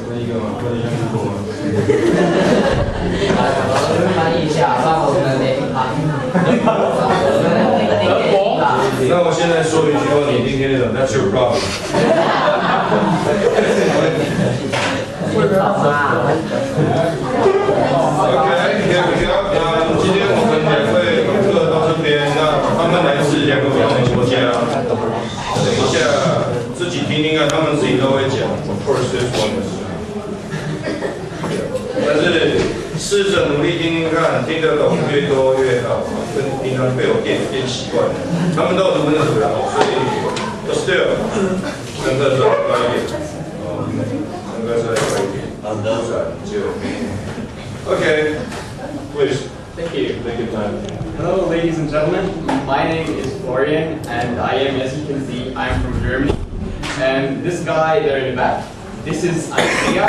那一个吗？或者像是多吗？翻译一下，让我们连一盘。那我现在说一句话，你一定听得懂。That's your problem. Okay, here we go. 今天我们两位访客到这边，那他们来自2个不同的国家。等一下自己听听看，他们自己都会讲。Of course, this one is. 但是试着努力听听看，听得懂越多越好。跟平常被我变习惯了，他们都有读那个，所以 but still 能够说快一点，能够说快一点。Okay, please. Thank you. Thank you, John. Hello, ladies and gentlemen. My name is Florian, and I am, as you can see, I'm from Germany. And this guy there in the back, this is Indira.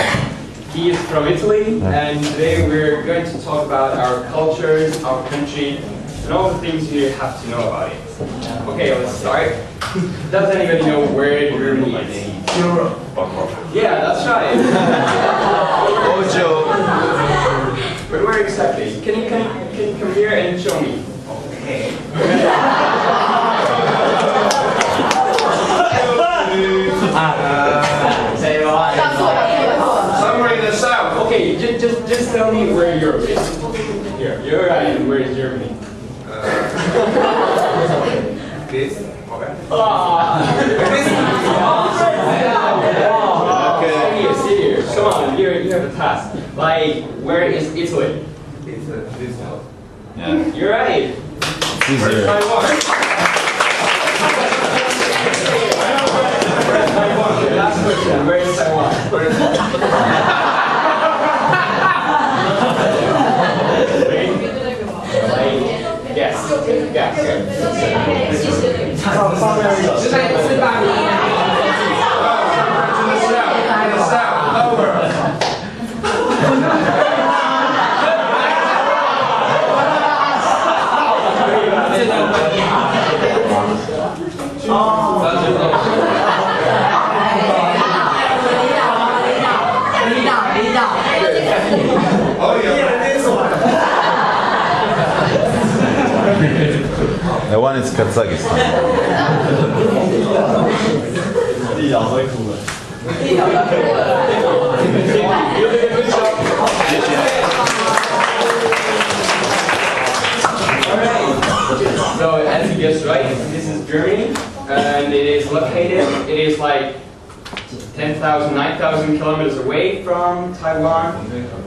He is from Italy, and today we're going to talk about our cultures, our country, and all the things you have to know about it. Okay, let's start. Does anybody know where Germany is? Europe. Yeah, that's right. But where exactly? Can you come here and show me? Okay. Somewhere in the south. Okay, just tell me where Europe is. Here, you're right. Where is Germany? This. Okay. Serious. Come on, you have a task. Like, where is Italy? It's this one. Yeah. You're right. Where's Taiwan? Last question. Where is Taiwan? Yes. The one is Kazakhstan. So as you guessed right, this is Germany, and it is located, it is like 10,000, 9,000 kilometers away from Taiwan.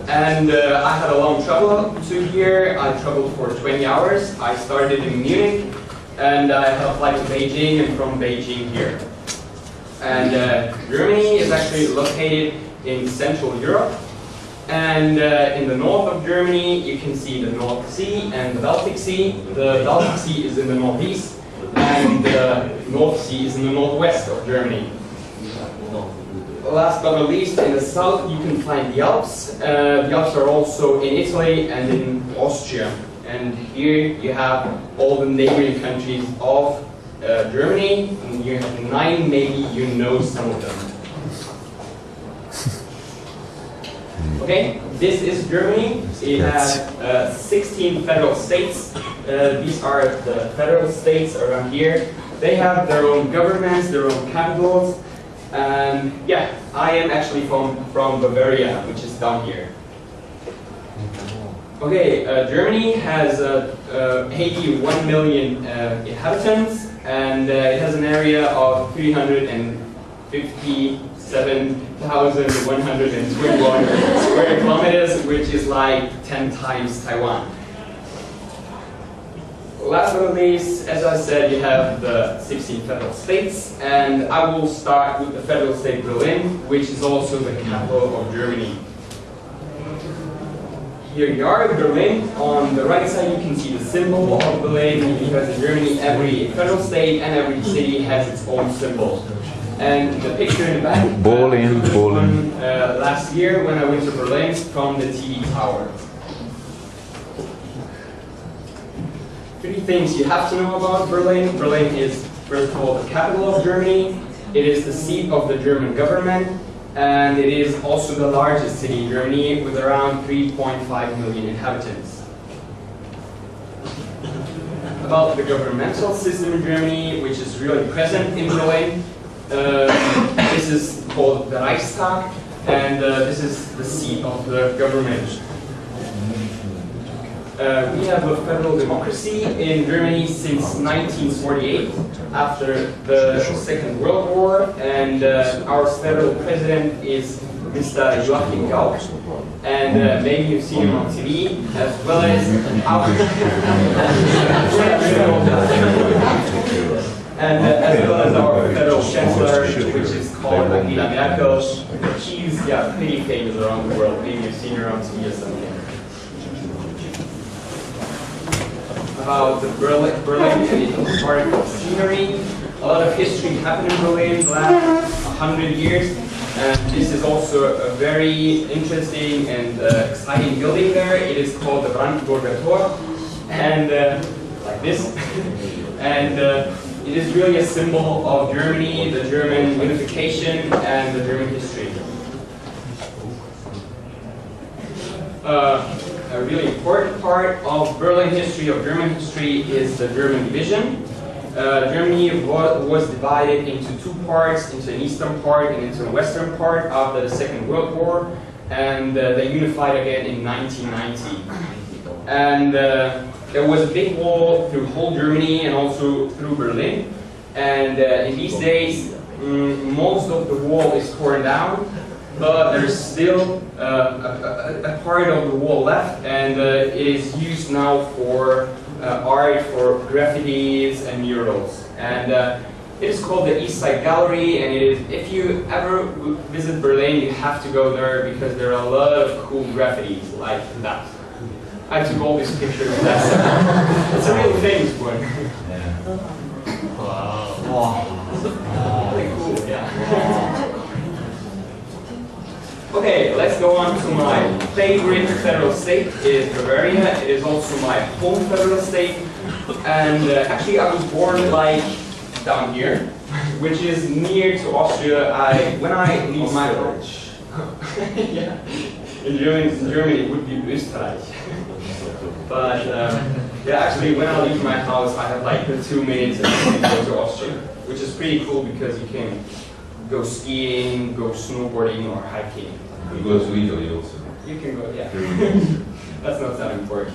And I had a long travel to here. I traveled for 20 hours. I started in Munich, and I had a flight to Beijing, and from Beijing here. And Germany is actually located in Central Europe. And in the north of Germany, you can see the North Sea and the Baltic Sea. The Baltic Sea is in the northeast, and the North Sea is in the northwest of Germany. Last but not least, in the south, you can find the Alps. The Alps are also in Italy and in Austria. And here you have all the neighboring countries of Germany. And you have 9, maybe you know some of them. Okay, this is Germany. It has 16 federal states. These are the federal states around here. They have their own governments, their own capitals. And yeah, I am actually from Bavaria, which is down here. Okay, Germany has 81 million inhabitants, and it has an area of 357,121 square kilometers, which is like 10 times Taiwan. Last but not least, as I said, you have the 16 federal states, and I will start with the federal state Berlin, which is also the capital of Germany. Here you are, Berlin. On the right side, you can see the symbol of Berlin, because in Germany, every federal state and every city has its own symbol. And the picture in the back, Berlin. Last year when I went to Berlin from the TV tower. 3 things you have to know about Berlin. Berlin is, first of all, the capital of Germany. It is the seat of the German government. and it is also the largest city in Germany with around 3.5 million inhabitants. About the governmental system in Germany, which is really present in Berlin, this is called the Reichstag, and this is the seat of the government. We have a federal democracy in Germany since 1948, after the Second World War, and our federal president is Mr. Joachim Gauck, and maybe you've seen him on TV, as well as our federal chancellor, which is called Angela Merkel. She's pretty famous around the world. Maybe you've seen her on TV or something. About the Berlin historical scenery. A lot of history happened in Berlin the last 100 years, and this is also a very interesting and exciting building there. It is called the Brandenburger Tor, and like this, and it is really a symbol of Germany, the German unification, and the German history. A really important part of Berlin history, of German history, is the German division. Germany was divided into two parts, into an eastern part and into a western part after the Second World War, and they unified again in 1990. And there was a big wall through whole Germany and also through Berlin. And in these days, most of the wall is torn down, but there's still a part of the wall left, and it is used now for art, for graffitis and murals. And it is called the East Side Gallery, and it is, if you ever visit Berlin, you have to go there because there are a lot of cool graffitis like that. I took all these pictures. It's a really famous one. Wow. Really cool, yeah. Okay, let's go on to my favorite federal state. It is Bavaria. It is also my home federal state. And actually I was born like down here, which is near to Austria. When I leave my village, yeah, in Germany it would be Österreich. But yeah, actually when I leave my house I have like 2 minutes and go to Austria, which is pretty cool because you can go skiing, go snowboarding, or hiking. You go to Italy also. You can go, yeah. That's not that important.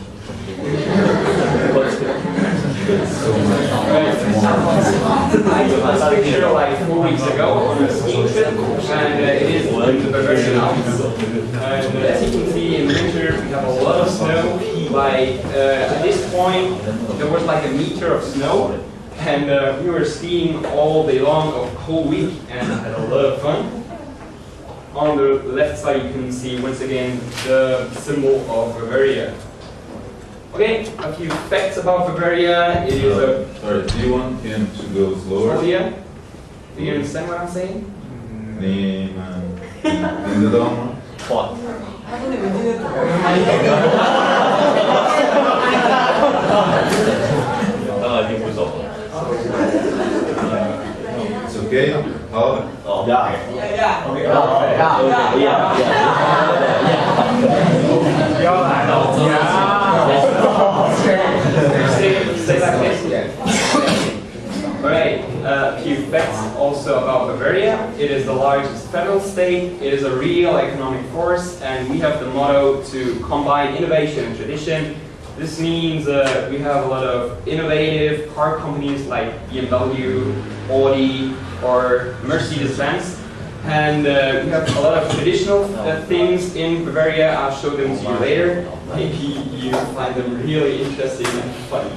I took this picture like 4 weeks ago on a skiing trip, and it is in the Bavarian Alps. And as you can see, in winter we have a lot of snow. Like at this point, there was like 1 meter of snow. And we were skiing all day long, a whole week, and had a lot of fun. On the left side you can see once again the symbol of Bavaria. Okay, a few facts about Bavaria. It is a... Sorry, do you want him to go slower? Oh yeah? Do you understand what I'm saying? In the dome? What? It's okay? How? Yeah. Say like this. Alright, a few facts also about Bavaria. It is the largest federal state, it is a real economic force, and we have the motto to combine innovation and tradition. This means we have a lot of innovative car companies like BMW, Audi, or Mercedes-Benz. And we have a lot of traditional things in Bavaria. I'll show them to you later. Maybe you find them really interesting and funny.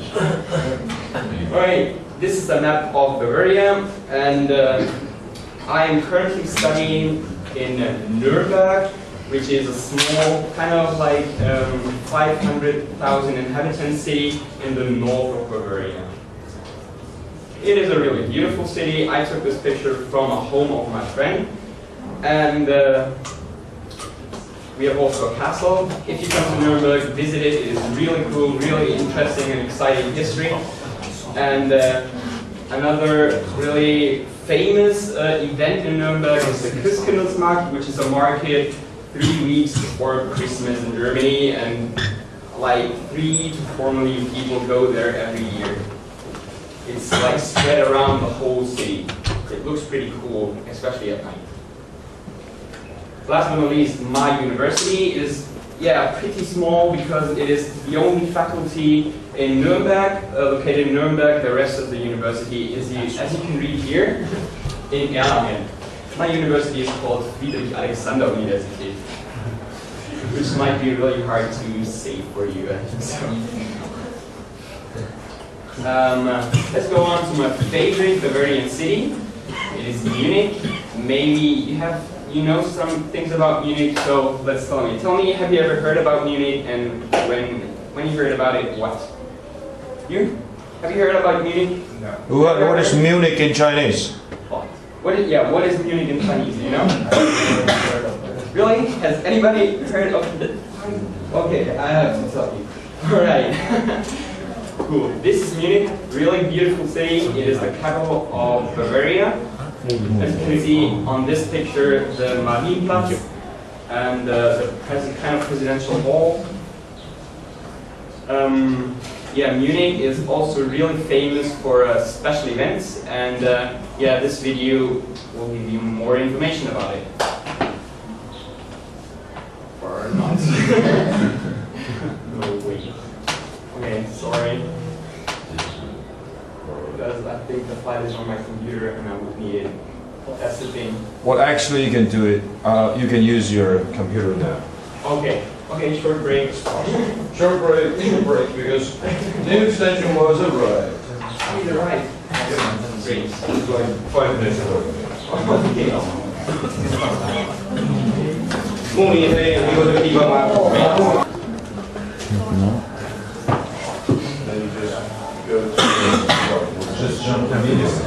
Alright, this is a map of Bavaria, and I am currently studying in Nuremberg, which is a small, kind of like 500,000 inhabitant city in the north of Bavaria. It is a really beautiful city. I took this picture from a home of my friend. And we have also a castle. If you come to Nuremberg, visit it. It is really cool, really interesting and exciting history. And Another really famous event in Nuremberg is the Christkindlesmarkt, which is a market 3 weeks before Christmas in Germany, and like 3 to 4 million people go there every year. It's like spread around the whole city. It looks pretty cool, especially at night. Last but not least, my university is pretty small because it is the only faculty in Nuremberg, located in Nuremberg. The rest of the university is, as you can read here, in Erlangen. My university is called Friedrich-Alexander Universität, which might be really hard to say for you. Let's go on to my favorite Bavarian city. It is Munich. Maybe you know some things about Munich, so let's tell me. Tell me, have you ever heard about Munich, and when you heard about it, what? You? Have you heard about Munich? No. What is Munich in Chinese? What is Munich in Chinese, do you know? Really? Has anybody heard of it? Okay, I have to tell you. Alright. Cool. This is Munich, really beautiful city. It is the capital of Bavaria. As you can see on this picture, the Marienplatz and the kind of presidential hall. Munich is also really famous for special events, and this video will give you more information about it. Or not. No, wait. Okay, sorry. Because I think the file is on my computer and I would need it. That's the thing. Well, actually, you can do it. You can use your computer now. Okay, short break. Short break, because new extension was arrived. You're right. Great. It's like 5 minutes ago. Okay. 慕尼黑有听过这个地方吗？没有。Then you just go to Just jump immediately.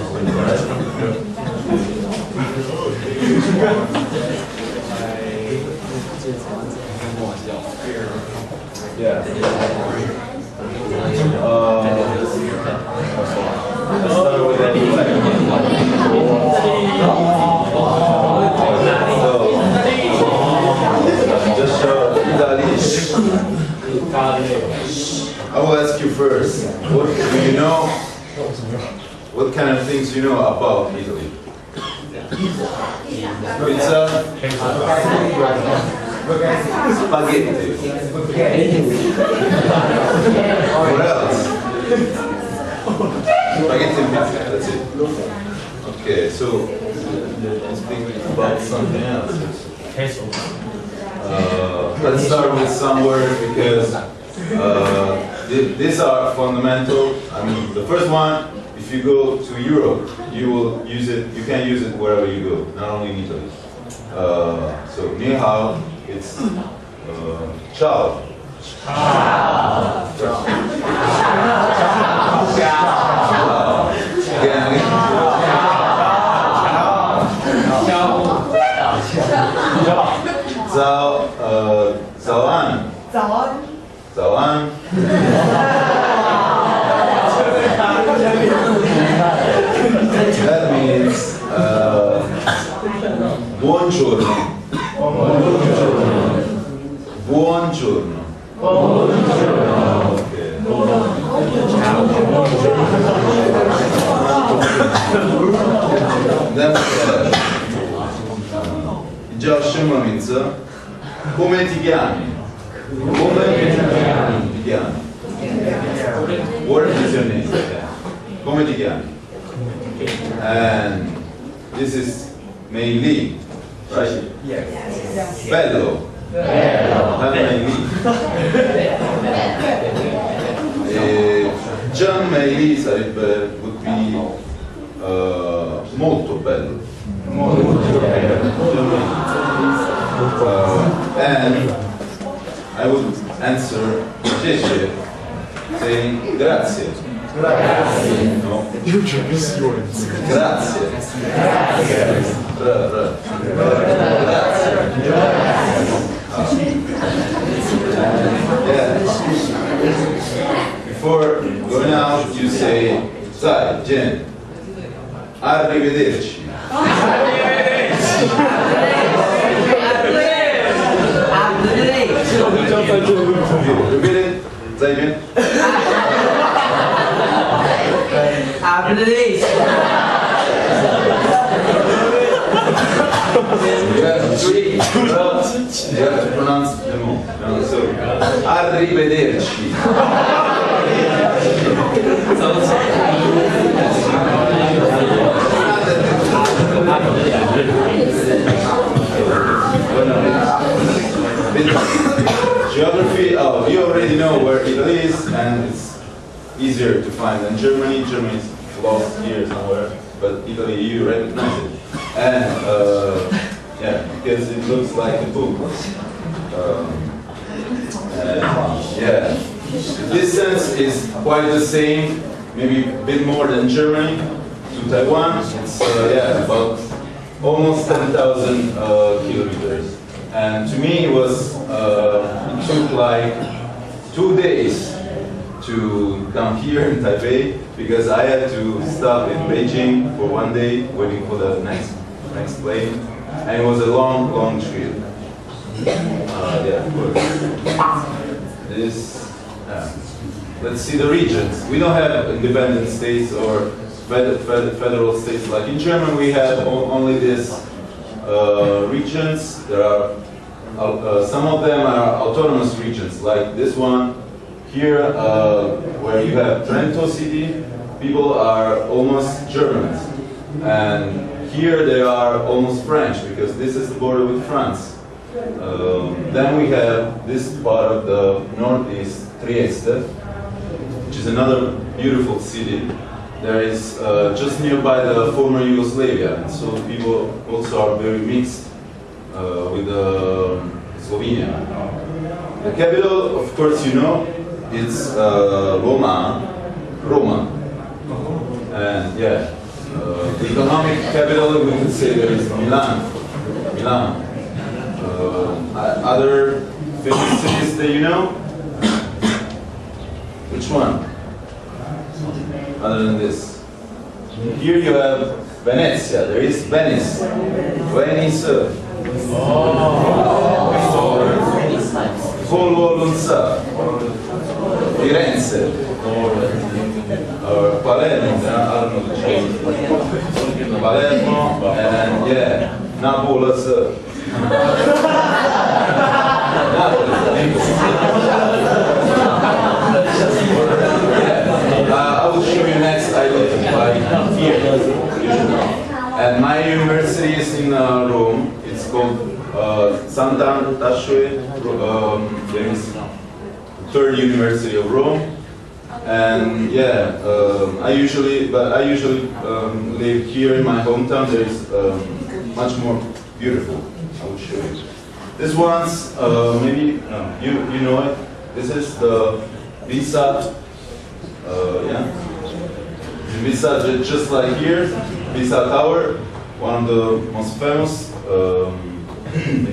Yeah. Let's start with Just I will ask you first. What do you know? What kind of things you know about Italy? Pizza, spaghetti. What else? Spaghetti and pizza. That's it. Okay, so let's think about something else. Let's start with some words because these are fundamental. I mean, the first one, if you go to Europe, you will use it. You can use it wherever you go, not only in Italy. So, ni hao, it's ciao. Zao an. Zao an. That means buongiorno. Buongiorno. Okay. Then Joshua, come ti chiami? Come ti chiami? What is your name? Come ti chiami? And this is Meili, right? Yes. Bello. Not Meili. John Meili would be molto bello. And I would answer Cece saying grazie. No? Grazie. Before going out, you say zai, Jen. Arrivederci. Repeat it. 再一遍。You have to pronounce them all. So, arrivederci. Geography, oh, you already know where Italy is, and it's easier to find than Germany. Germany is lost here somewhere, but Italy, you recognize it. And, yeah, because it looks like a book. Yeah, the distance is quite the same, maybe a bit more than Germany to Taiwan. It's, yeah, about almost 10,000 kilometers. And to me, it was, it took like 2 days to come here in Taipei because I had to stop in Beijing for 1 day waiting for the next plane. And it was a long, long trip. Yeah, of course. This, let's see the regions. We don't have independent states or federal states like in Germany. We have only these regions. There are some of them are autonomous regions, like this one here, where you have Trento city. People are almost Germans, and here they are almost French because this is the border with France. Then we have this part of the northeast, Trieste, which is another beautiful city. There is just nearby the former Yugoslavia, and so people also are very mixed with Slovenia. The capital, of course, you know, it's Roma, and yeah, the economic capital we could say there is Milan. Other famous cities that you know? Which one? Other than this. Here you have Venezia, there is Venice. Venice. Volvolunza. Firenze. Palermo, Palermo, and yeah, Naples. I will show you next. I live right here, and my university is in Rome. It's called Zhuwei. There is third university of Rome, and yeah, I usually live here in my hometown. There is much more beautiful. I will show you. This one's maybe you know it. This is the Pisa. Yeah, Pisa, just like here, Pisa Tower, one of the most famous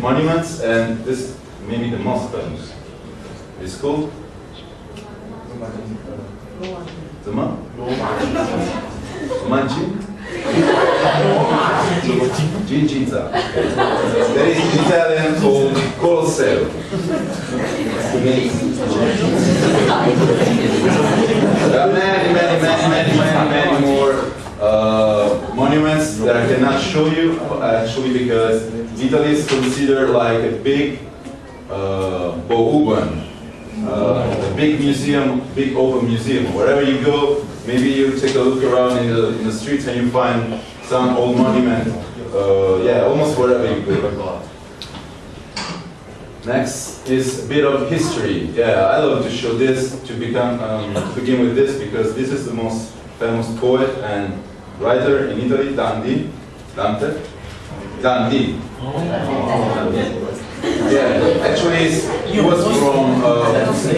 monuments, and this maybe the most famous. It's called Ginza. There is in Italian called Colosseo. There are many more monuments that I cannot show you actually because Italy is considered like a big Bohuban. A big museum, big open museum. Wherever you go, maybe you take a look around in the streets and you find some old monument. Yeah, almost wherever you go. Next is a bit of history. Yeah, I love to show this to begin with this because this is the most famous poet and writer in Italy, Gandhi. Yeah, actually he was from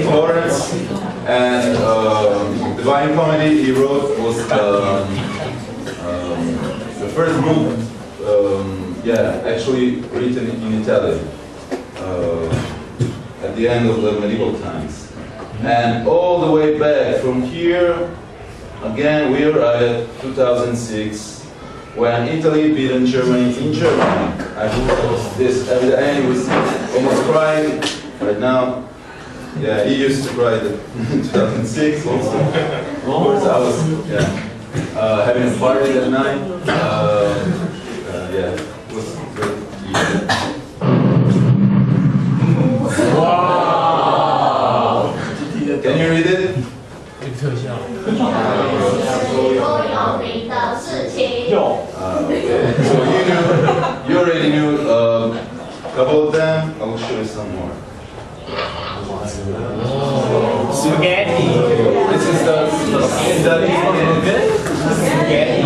Florence, and the Divine Comedy he wrote was the first book, yeah, actually written in Italian at the end of the medieval times. And all the way back from here, again we are at 2006, when Italy beat Germany in Germany. I hope this at the end he was almost crying right now. Yeah, he used to cry in 2006 also. Of course, I was having a party that night. Yeah, it was good. Wow! Can you read it? Okay. So you already knew a couple of them. I will show you some more. Spaghetti. This is the spaghetti.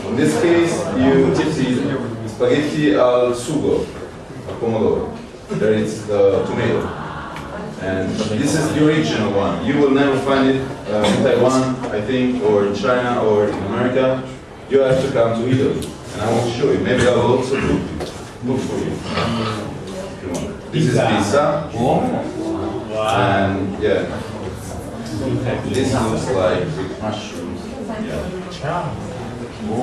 In this case, you see spaghetti al sugo, al pomodoro. There is the tomato. And this is the original one. You will never find it in Taiwan, I think, or in China, or in America. You have to come to Italy, and I will show you. Maybe I will also look for you. Come on. This is pizza. And yeah, this looks like with mushrooms. Yeah.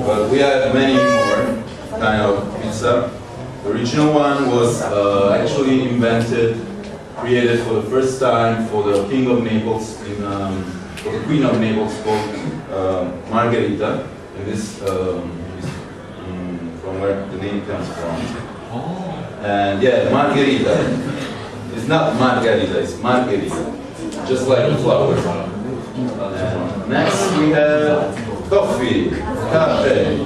But we have many more kind of pizza. The original one was actually created for the first time for the King of Naples, for the Queen of Naples, called Margherita. And this is from where the name comes from. And yeah, Margherita. It's not Margarita, it's Margherita. Just like the flower. And next we have coffee, cafe,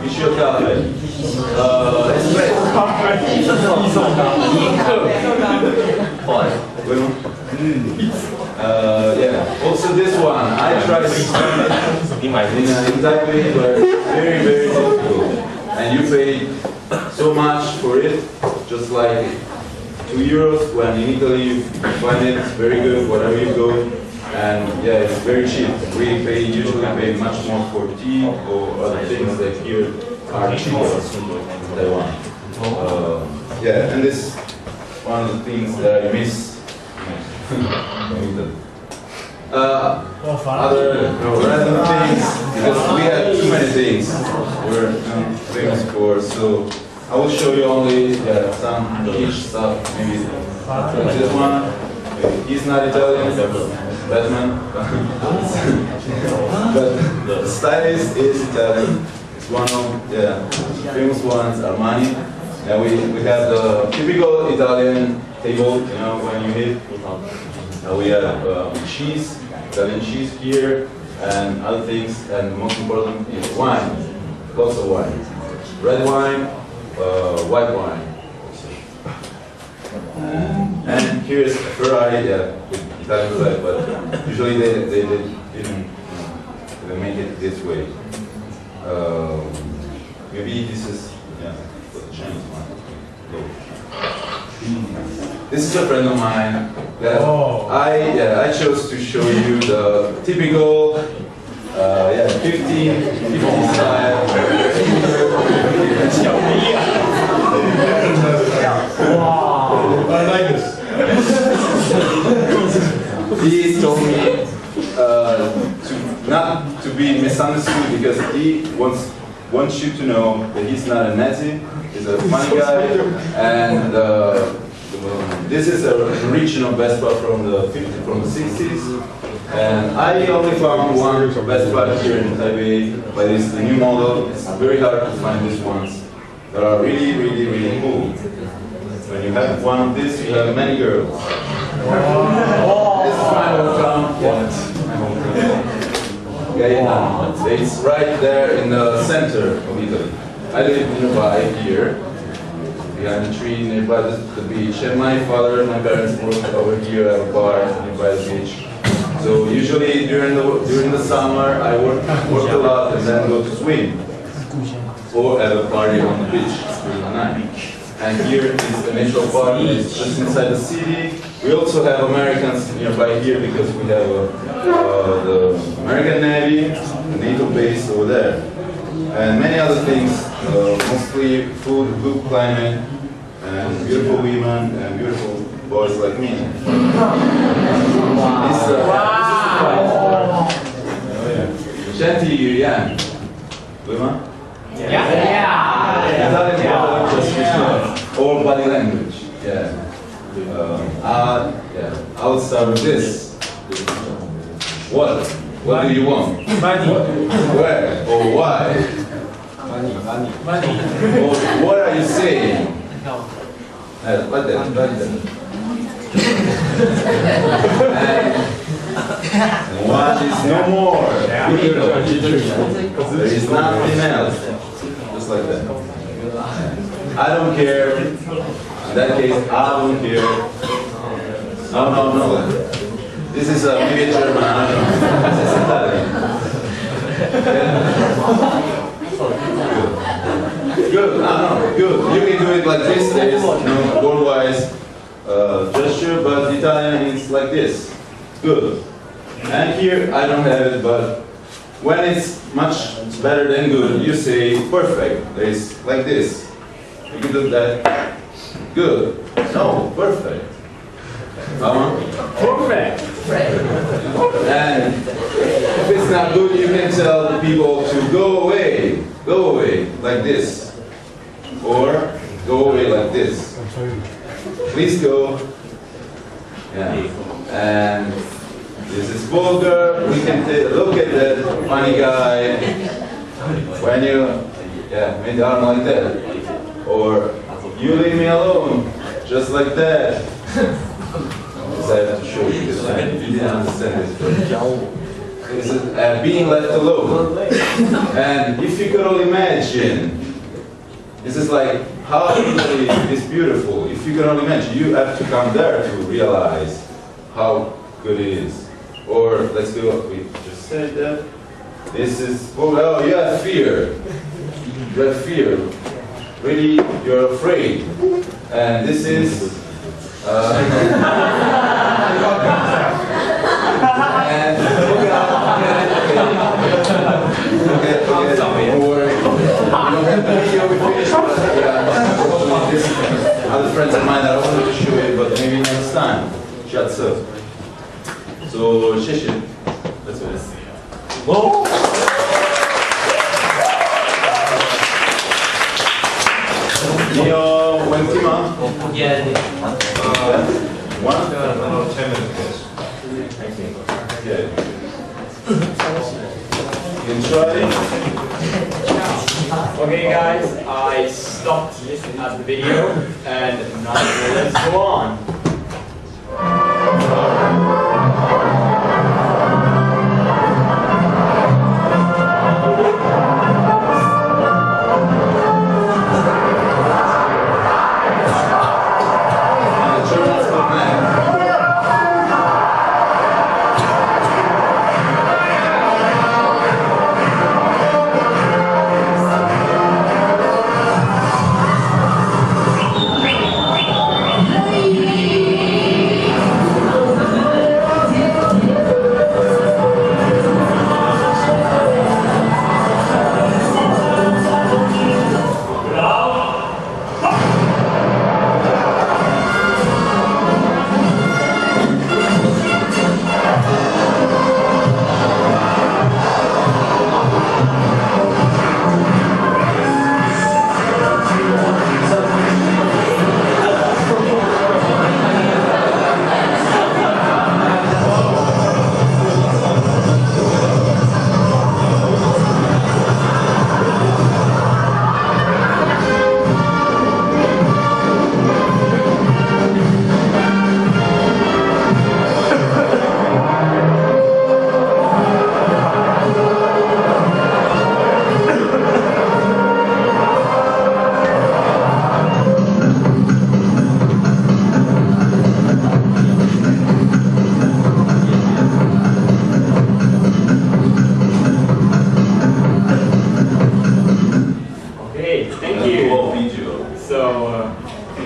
Isho cafe. Yeah. Also this one, I tried to in Taipei, but very, very difficult. And you pay so much for it, just like €2. When in Italy you find it, it's very good, wherever you go. And yeah, it's very cheap. We usually pay much more for tea or other things that here are cheaper in Taiwan. Yeah, and this is one of the things that I miss. Other random things, because we have too many things we're famous for. So I will show you only some niche stuff. Maybe this one. He's not Italian, Batman. But the stylist is Italian. It's one of the famous ones, Armani. And we have the typical Italian table, you know, when you hit. We have cheese, Italian cheese here, and other things, and most important is wine, lots of wine. Red wine, white wine. And here's Ferrari, with Italian flag, but usually they didn't they make it this way. Maybe this is the Chinese one. This is a friend of mine that I chose to show you the typical 15 style. I like this. He told me not to be misunderstood because he wants you to know that he's not a Nazi, he's a funny guy, and this is a original Vespa from the 60s, and I only found one Vespa here in Taipei, but it's the new model. It's very hard to find these ones that are really, really, really cool. When you have one of these, you have many girls. This is my hometown. It's right there in the center of Italy. I live nearby here, behind the tree nearby the beach. And my father and my parents work over here at a bar nearby the beach. So usually during the summer, I work a lot and then go to swim or have a party on the beach during the night. And here is the natural park. It's just inside the city. We also have Americans nearby here because we have the American Navy, the NATO base over there, and many other things. Mostly food, good climate, and beautiful women and beautiful boys like me. This is Shanti Yuyan. Luma? Italian or body language. Yeah. Yeah. I'll start with this. What? What do you want? Money. Where? Or why? Money. Or what are you saying? Like that. And one is no more. There is nothing else. Just like that. I don't care. In that case, I don't care. No. This is maybe German, I don't know. This is Italian. Good. No. Good. You can do it like this. There is no word-wise gesture, but Italian is like this. Good. And here I don't have it, but when it's much better than good, you say perfect. There is like this. You can do that. Good. No, perfect. Perfect. And if it's not good, you can tell the people to go away, like this. Or go away like this. Please go. Yeah. And this is vulgar. We can look at that funny guy. When you, make the arm like that. Or you leave me alone, just like that. I have to show you because you didn't understand this. This is being left alone. And if you could only imagine, this is like how Italy is beautiful. If you can only imagine, you have to come there to realize how good it is. Or let's go, we just said that. This is, oh, you have fear. You have fear. Really, you're afraid. And this is, and okay, don't worry. You don't have the video we finished, but this other friends of mine that I wanted to show you, but maybe next time. Shut up. So, shishi. That's what it is. Wentima? Yeah. 1? 10 minutes, yes. Okay. You can try. Okay guys, I stopped at the video and now let's go on.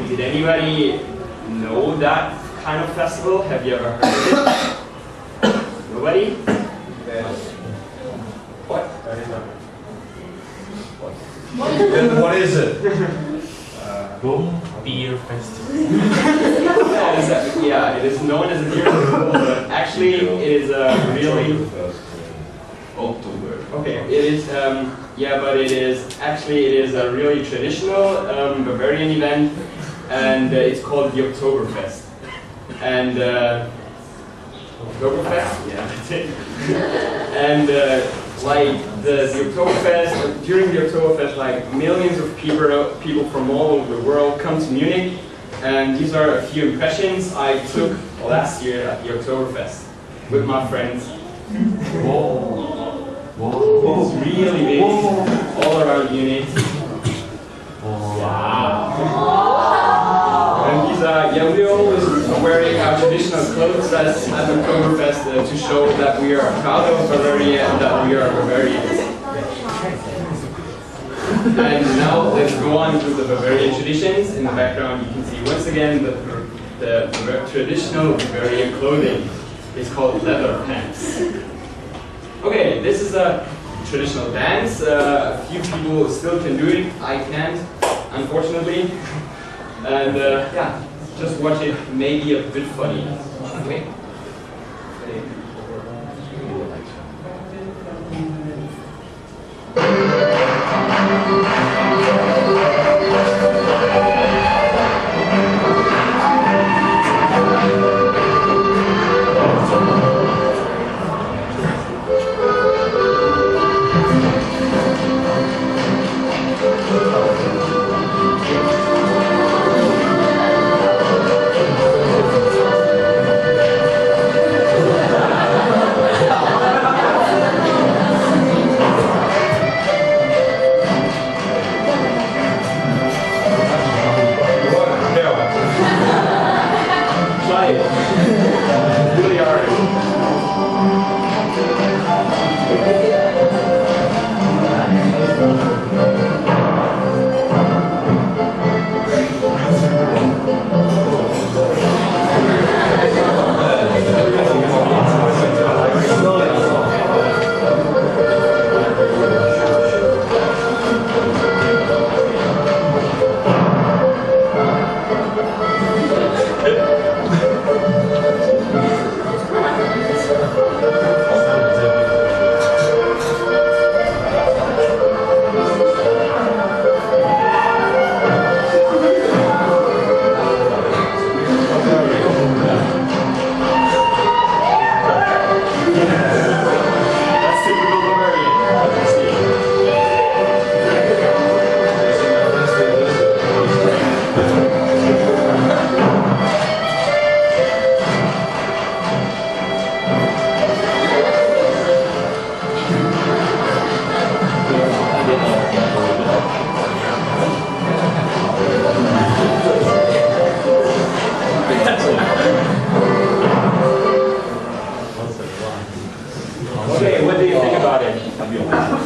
Did anybody know that kind of festival? Have you ever heard of it? Nobody? What? Then what is it? beer festival. Yeah, it is known as a beer festival, but actually it is a really October. okay. It is yeah, but it is a really traditional Bavarian event, and it's called the Oktoberfest. And Oktoberfest, yeah, that's it. And like the Oktoberfest, during the Oktoberfest, like millions of people from all over the world come to Munich, and these are a few impressions I took last year at the Oktoberfest with my friends. It's really big, all around Munich. And these yeah, we're always wearing our traditional clothes at Oktoberfest to show that we are proud of Bavaria and that we are Bavarians. And now let's go on to the Bavarian traditions. In the background you can see once again the traditional Bavarian clothing. It's called leather pants. Okay, this is a traditional dance. A few people still can do it. I can't, unfortunately. And yeah, just watch it. Maybe a bit funny. Okay.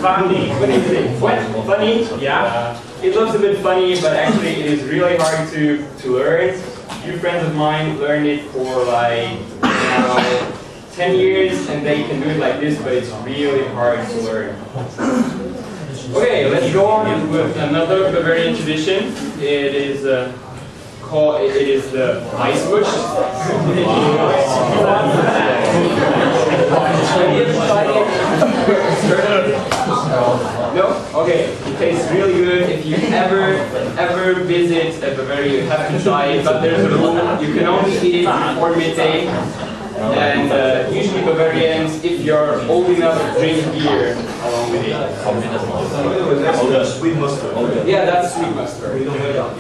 Funny. What do you think? What? Funny? Yeah. It looks a bit funny, but actually it is really hard to learn. A few friends of mine learned it for like 10 years, and they can do it like this, but it's really hard to learn. Okay, let's go on with another Bavarian tradition. It is the Weißwurst. No? Okay. It tastes really good. If you ever visit Bavaria, you have to try it. But there's a rule: you can only eat it before midday. And usually Bavarians, if you're old enough, drink beer along with it. Sweet mustard. Yeah, that's sweet mustard. We don't have that.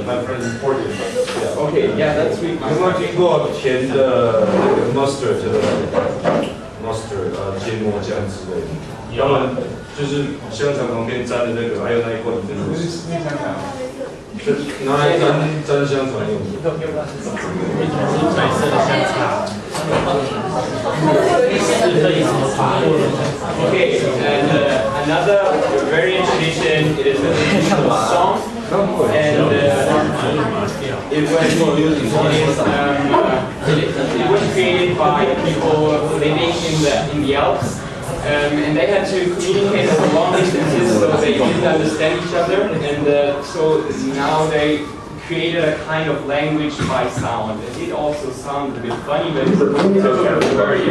My friend imported it. Okay, yeah, that's sweet 有没有 mustard. 听过甜的那个 mustard 芥末酱之类的？他们就是香肠旁边沾的那个，还有那一罐真的是拿来沾香肠用的。白色的香肠。Okay, and another very tradition, it is a traditional song, and it was created by people living in the Alps, And they had to communicate over long distances, so they didn't understand each other, and so now they created a kind of language by sound. It also sounded a bit funny, but it's very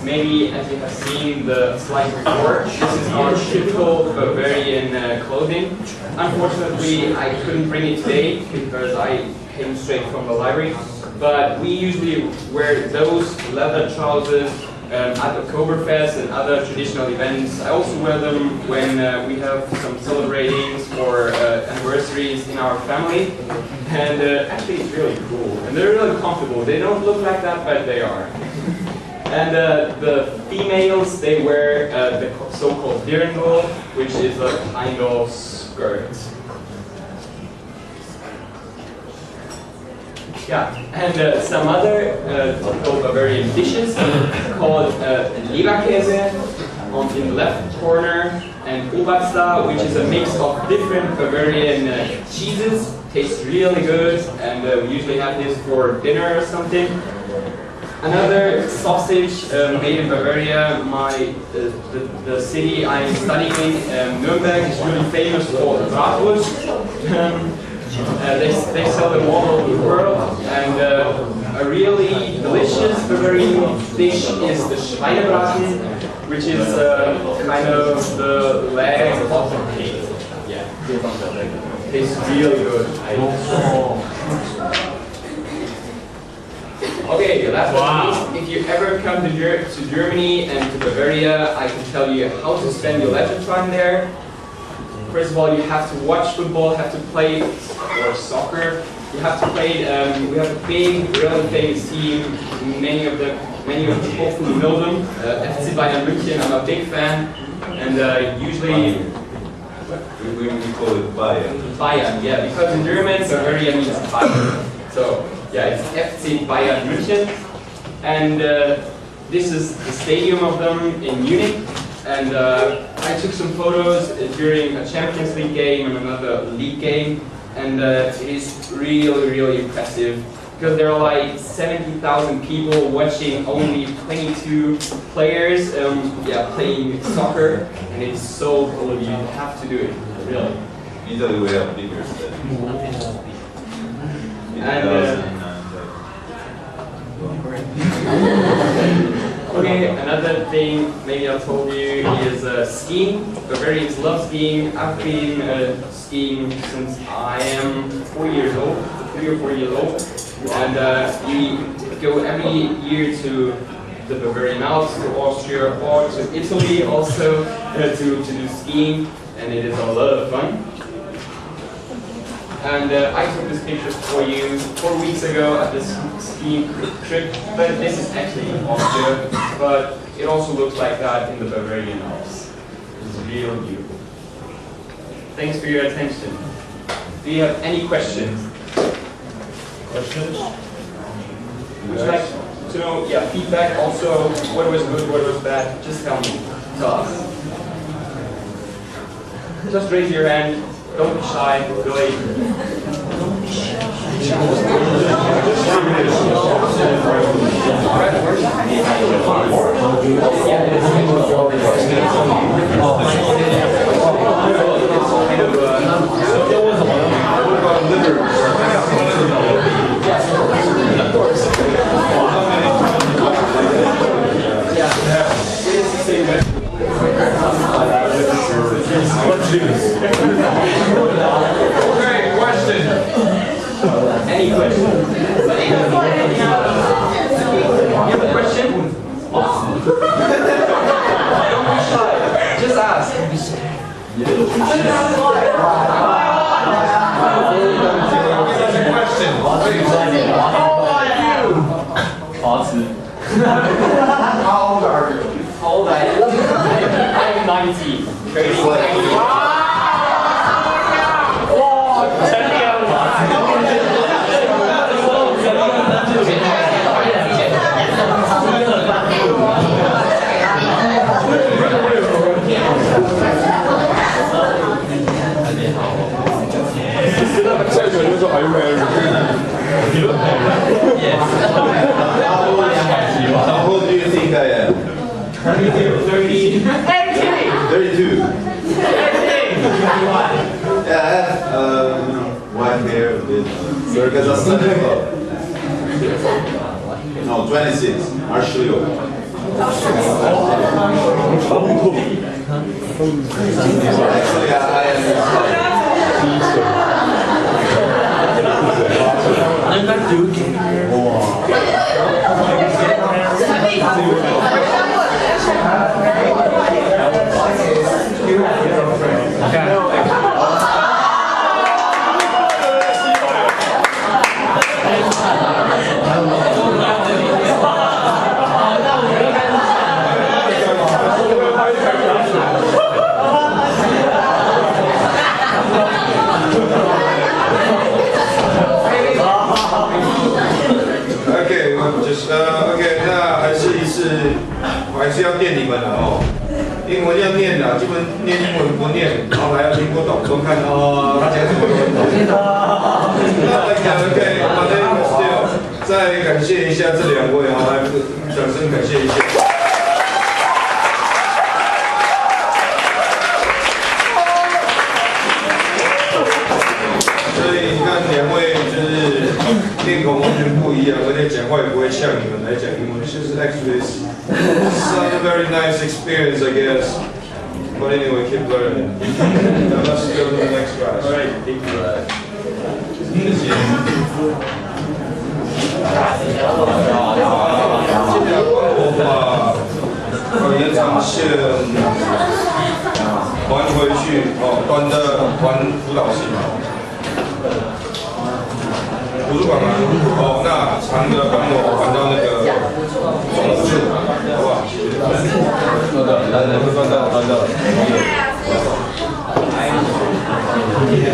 Maybe as you have seen the slide before, this is our typical Bavarian clothing. Unfortunately, I couldn't bring it today because I came straight from the library. But we usually wear those leather trousers at Oktoberfest and other traditional events. I also wear them when we have some celebrations or anniversaries in our family. And actually it's really cool. And they're really comfortable. They don't look like that, but they are. And the females, they wear the so-called dirndl, which is a kind of skirt. Yeah, and some other typical Bavarian dishes called Leberkäse on in the left corner, and Oberster, which is a mix of different Bavarian cheeses. Tastes really good, and we usually have this for dinner or something. Another sausage made in Bavaria, the city I'm studying in, Nuremberg, is really famous for bratwurst. They sell them all over the world, and a really delicious Bavarian dish is the Schweinebraten, which is kind of the leg of the pig. Yeah, tastes really good. Okay, last but not least, if you ever come to Germany and to Bavaria, I can tell you how to spend your leisure time there. First of all, you have to watch football, have to play or soccer. You have to play. We have a big, really famous team. Many of you hopefully know them. FC Bayern München. I'm a big fan, and usually We call it Bayern. Bayern. Yeah, because in German Bavaria means Bayern. So yeah, it's FC Bayern München, and this is the stadium of them in Munich. And I took some photos during a Champions League game and another league game, and it is really, really impressive because there are like 70,000 people watching only 22 players playing soccer, and it's so cool. You have to do it, really. In Italy we have bigger stadiums. Okay, another thing maybe I told you is skiing. Bavarians love skiing. I've been skiing since I am 4 years old, 3 or 4 years old. And we go every year to the Bavarian Alps, to Austria, or to Italy also to do skiing, and it is a lot of fun. And I took this picture for you 4 weeks ago at this skiing trip, but this is actually in Austria, but it also looks like that in the Bavarian Alps. It's real beautiful. Thanks for your attention. Do you have any questions? Questions? Would you like to know, feedback also, what was good, what was bad? Just tell me, tell us. Just raise your hand. Don't be shy, really. 30. 32. Yeah, I have white hair with because I studied law. No, 26. I'll show you. Actually, I am. OK，那还是我还是要念你们了哦。英文要念的，基本念英文不念，然后还要听不懂，都看哦，他讲什么都懂。OK， my name is Still， 再感谢一下这两位啊，来掌声感谢一下。所以你看两位就是面孔完全不一样，而且讲话也不会像你们来讲英文，就是 actually it's a very nice experience, I guess. But anyway, keep learning. Now let's go to the next class. All right, thank you. 尽量帮我把延长线还回去哦，短的还辅导系嘛。图书馆吗？哦，那长的帮我还到那个总务处，好不好？谢谢。